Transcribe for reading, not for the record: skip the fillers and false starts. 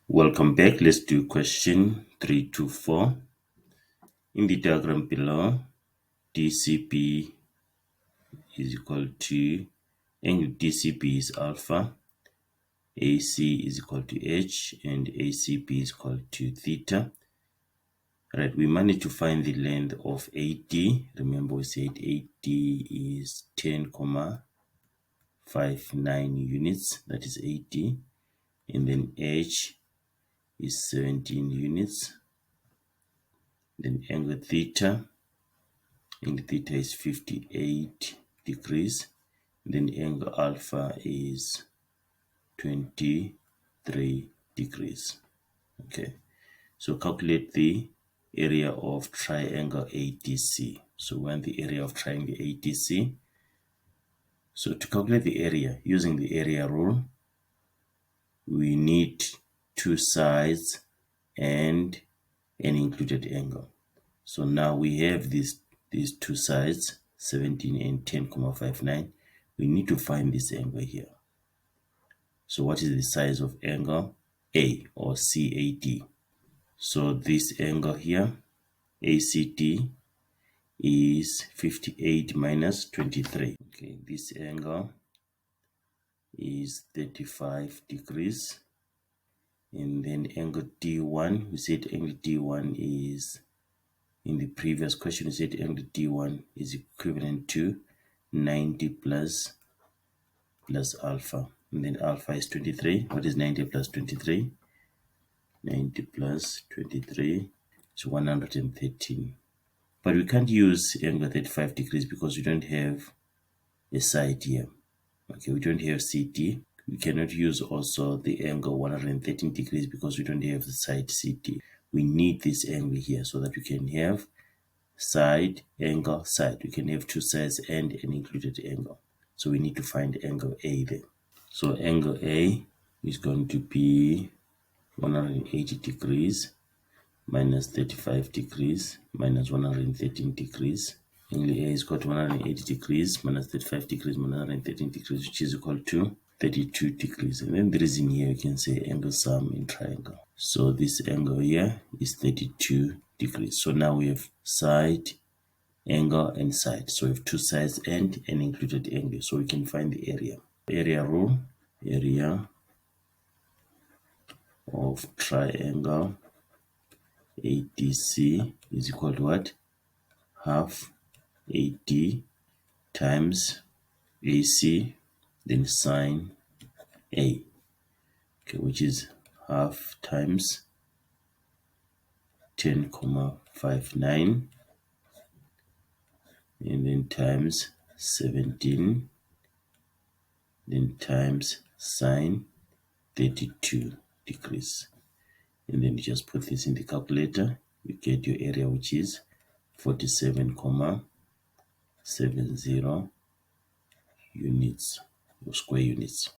Welcome back. Let's do question 324. In the diagram below, DCB is equal to, angle DCB is alpha, AC is equal to H, and ACB is equal to theta. Right, we managed to find the length of AD. Remember we said AD is 10,59 units, that is AD, and then H is 17 units. Then angle theta is 58 degrees. Then angle alpha is 23 degrees. Okay, so calculate the area of triangle ADC. So when the area of triangle ADC. So to calculate the area using the area rule, we need two sides and an included angle. So now we have these two sides, 17 and 10,59. We need to find this angle here. So what is the size of angle A or CAD? So this angle here, ACD, is 58 minus 23. Okay, this angle is 35 degrees. And then angle D1, we said angle D1 is, in the previous question, we said angle D1 is equivalent to 90 plus alpha. And then alpha is 23. What is 90 plus 23? 90 plus 23 is 113. But we can't use angle 35 degrees because we don't have a side here. Okay, we don't have CT. We cannot use also the angle 113 degrees because we don't have the side CT. We need this angle here so that we can have side, angle, side. We can have two sides and an included angle. So we need to find angle A then. So angle A is going to be 180 degrees minus 35 degrees minus 113 degrees. Angle A is equal to 180 degrees minus 35 degrees minus 113 degrees, which is equal to 32 degrees. And then the reason here, you can say angle sum in triangle. So this angle here is 32 degrees. So now we have side, angle, and side. So we have two sides and an included angle. So we can find the area. Area rule, area of triangle ADC is equal to what? Half AD times AC, then sine A, okay, which is half times 10,59, and then times 17, then times sine 32 degrees. And then you just put this in the calculator, you get your area, which is 47,70 units or square units.